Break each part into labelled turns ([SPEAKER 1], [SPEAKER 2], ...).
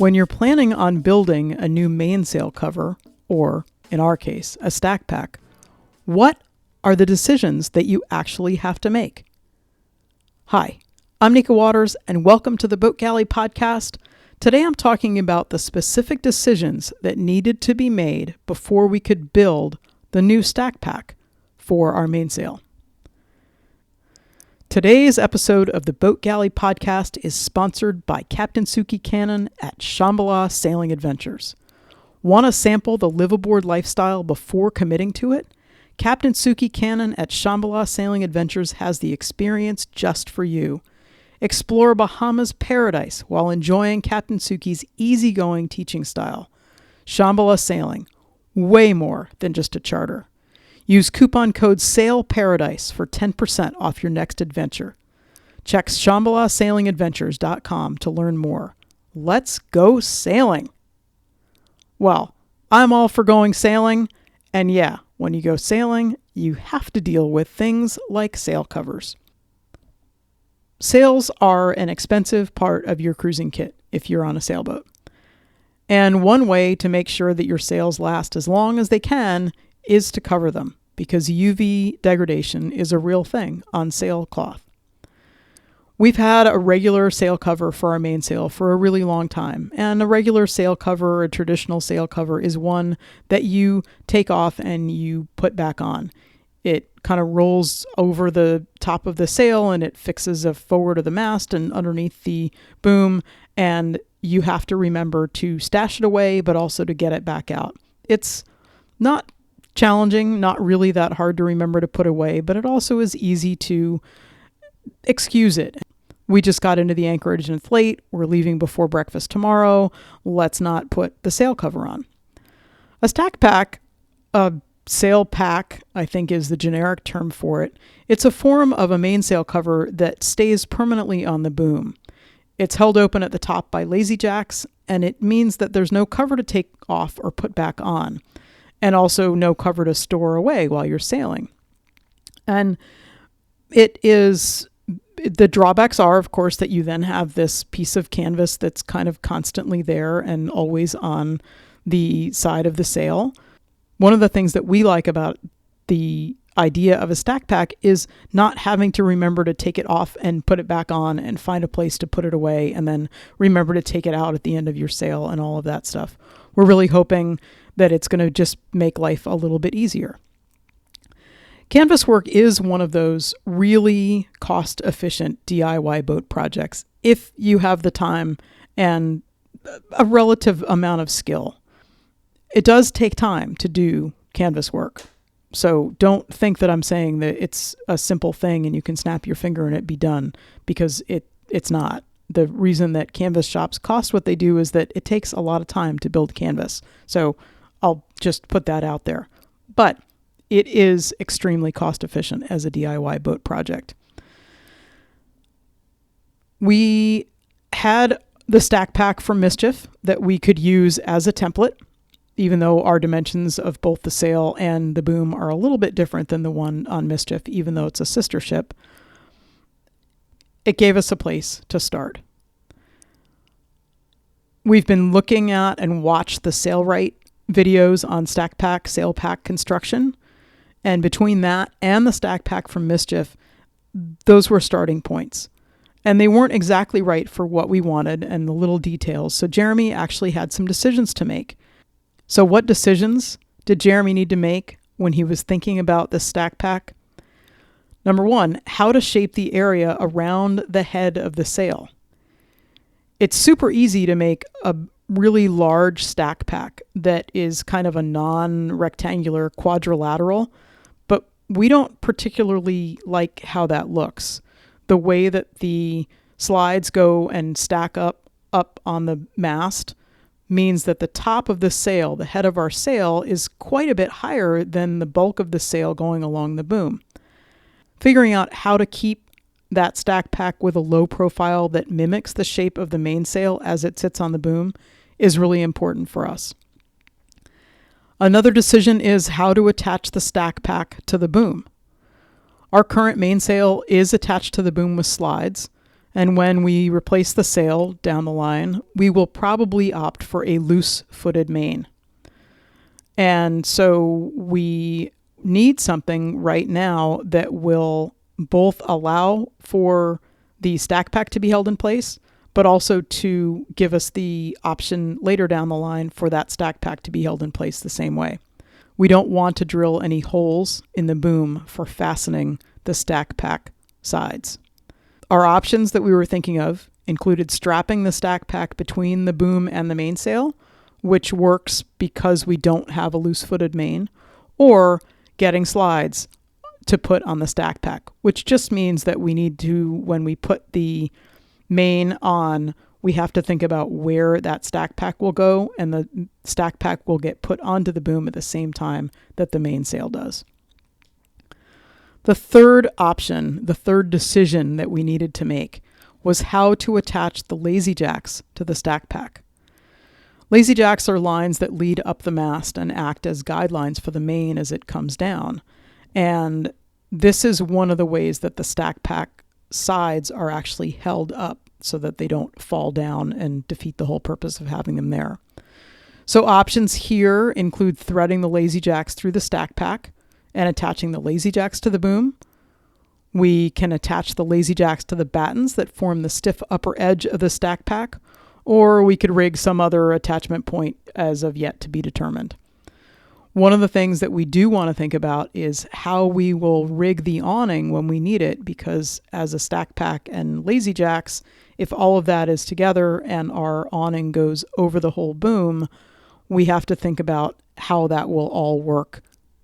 [SPEAKER 1] When you're planning on building a new mainsail cover, or in our case, a stack pack, what are the decisions that you actually have to make? Hi, I'm Nika Waters, and welcome to the Boat Galley podcast. Today I'm talking about the specific decisions that needed to be made before we could build the new stack pack for our mainsail. Today's episode of the Boat Galley podcast is sponsored by Captain Suki Cannon at Shambhala Sailing Adventures. Want to sample the liveaboard lifestyle before committing to it? Captain Suki Cannon at Shambhala Sailing Adventures has the experience just for you. Explore Bahamas paradise while enjoying Captain Suki's easygoing teaching style. Shambhala Sailing, way more than just a charter. Use coupon code SAILPARADISE for 10% off your next adventure. Check ShambhalaSailingAdventures.com to learn more. Let's go sailing! Well, I'm all for going sailing, and yeah, when you go sailing, you have to deal with things like sail covers. Sails are an expensive part of your cruising kit if you're on a sailboat. And one way to make sure that your sails last as long as they can is to cover them, because UV degradation is a real thing on sailcloth. We've had a regular sail cover for our mainsail for a really long time, and a regular sail cover, a traditional sail cover, is one that you take off and you put back on. It kind of rolls over the top of the sail and it fixes forward of the mast and underneath the boom, and you have to remember to stash it away, but also to get it back out. It's not challenging, not really that hard to remember to put away, but it also is easy to excuse it. We just got into the anchorage and it's late. We're leaving before breakfast tomorrow. Let's not put the sail cover on. A stack pack, a sail pack, I think is the generic term for it. It's a form of a mainsail cover that stays permanently on the boom. It's held open at the top by lazy jacks, and it means that there's no cover to take off or put back on, and also no cover to store away while you're sailing. And the drawbacks are, of course, that you then have this piece of canvas that's kind of constantly there and always on the side of the sail. One of the things that we like about the idea of a stack pack is not having to remember to take it off and put it back on and find a place to put it away and then remember to take it out at the end of your sail and all of that stuff. We're really hoping that it's going to just make life a little bit easier. Canvas work is one of those really cost-efficient DIY boat projects if you have the time and a relative amount of skill. It does take time to do canvas work. So don't think that I'm saying that it's a simple thing and you can snap your finger and it be done, because it's not. The reason that canvas shops cost what they do is that it takes a lot of time to build canvas. So I'll just put that out there. But it is extremely cost efficient as a DIY boat project. We had the stack pack from Mischief that we could use as a template, even though our dimensions of both the sail and the boom are a little bit different than the one on Mischief, even though it's a sister ship. It gave us a place to start. We've been looking at and watched the Sailrite videos on stack pack, sail pack construction. And between that and the stack pack from Mischief, those were starting points. And they weren't exactly right for what we wanted and the little details. So Jeremy actually had some decisions to make. So what decisions did Jeremy need to make when he was thinking about the stack pack? Number one, how to shape the area around the head of the sail. It's super easy to make a really large stack pack that is kind of a non-rectangular quadrilateral, but we don't particularly like how that looks. The way that the slides go and stack up on the mast means that the top of the sail, the head of our sail, is quite a bit higher than the bulk of the sail going along the boom. Figuring out how to keep that stack pack with a low profile that mimics the shape of the mainsail as it sits on the boom is really important for us. Another decision is how to attach the stack pack to the boom. Our current mainsail is attached to the boom with slides, And when we replace the sail down the line, we will probably opt for a loose-footed main. And so we need something right now that will both allow for the stack pack to be held in place, but also to give us the option later down the line for that stack pack to be held in place the same way. We don't want to drill any holes in the boom for fastening the stack pack sides. Our options that we were thinking of included strapping the stack pack between the boom and the mainsail, which works because we don't have a loose-footed main, or getting slides to put on the stack pack, which just means that we need to, when we put the main on, we have to think about where that stack pack will go, and the stack pack will get put onto the boom at the same time that the mainsail does. The third option, the third decision that we needed to make, was how to attach the lazy jacks to the stack pack. Lazy jacks are lines that lead up the mast and act as guidelines for the main as it comes down. And this is one of the ways that the stack pack sides are actually held up so that they don't fall down and defeat the whole purpose of having them there. So options here include threading the lazy jacks through the stack pack and attaching the lazy jacks to the boom. We can attach the lazy jacks to the battens that form the stiff upper edge of the stack pack, or we could rig some other attachment point as of yet to be determined. One of the things that we do want to think about is how we will rig the awning when we need it, because as a stack pack and lazy jacks, if all of that is together and our awning goes over the whole boom, we have to think about how that will all work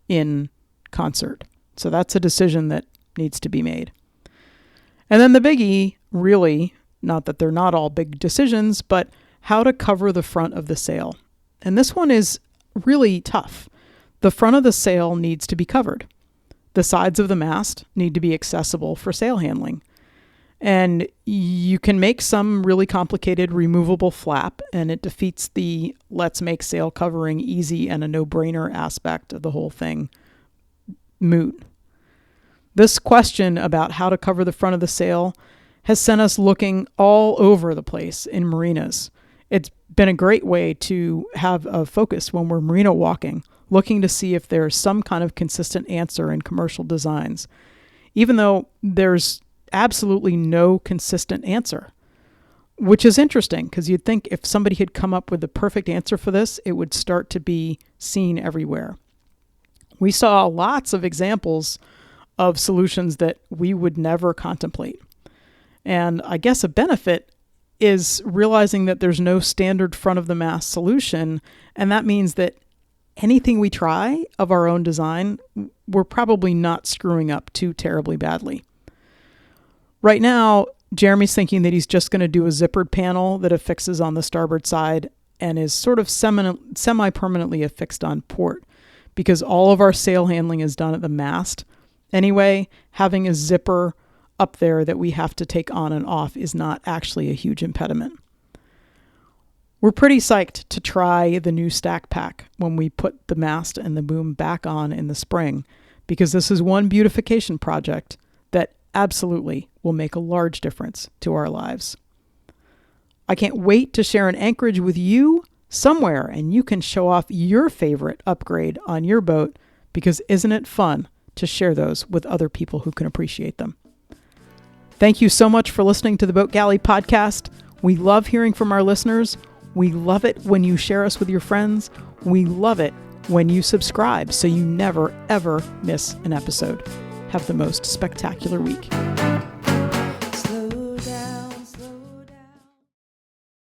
[SPEAKER 1] in concert. So that's a decision that needs to be made. And then the biggie, really, not that they're not all big decisions, but how to cover the front of the sail. And this one is really tough. The front of the sail needs to be covered. The sides of the mast need to be accessible for sail handling. And you can make some really complicated removable flap, and it defeats the let's make sail covering easy and a no-brainer aspect of the whole thing moot. This question about how to cover the front of the sail has sent us looking all over the place in marinas. It's been a great way to have a focus when we're marina walking, looking to see if there's some kind of consistent answer in commercial designs, even though there's absolutely no consistent answer, which is interesting because you'd think if somebody had come up with the perfect answer for this, it would start to be seen everywhere. We saw lots of examples of solutions that we would never contemplate. And I guess a benefit is realizing that there's no standard front of the mast solution. And that means that anything we try of our own design, we're probably not screwing up too terribly badly. Right now, Jeremy's thinking that he's just going to do a zippered panel that affixes on the starboard side and is sort of semi-permanently affixed on port, because all of our sail handling is done at the mast. Anyway, having a zipper up there that we have to take on and off is not actually a huge impediment. We're pretty psyched to try the new stack pack when we put the mast and the boom back on in the spring, because this is one beautification project that absolutely will make a large difference to our lives. I can't wait to share an anchorage with you somewhere, and you can show off your favorite upgrade on your boat, because isn't it fun to share those with other people who can appreciate them? Thank you so much for listening to the Boat Galley podcast. We love hearing from our listeners. We love it when you share us with your friends. We love it when you subscribe so you never, ever miss an episode. Have the most spectacular week.
[SPEAKER 2] Slow down.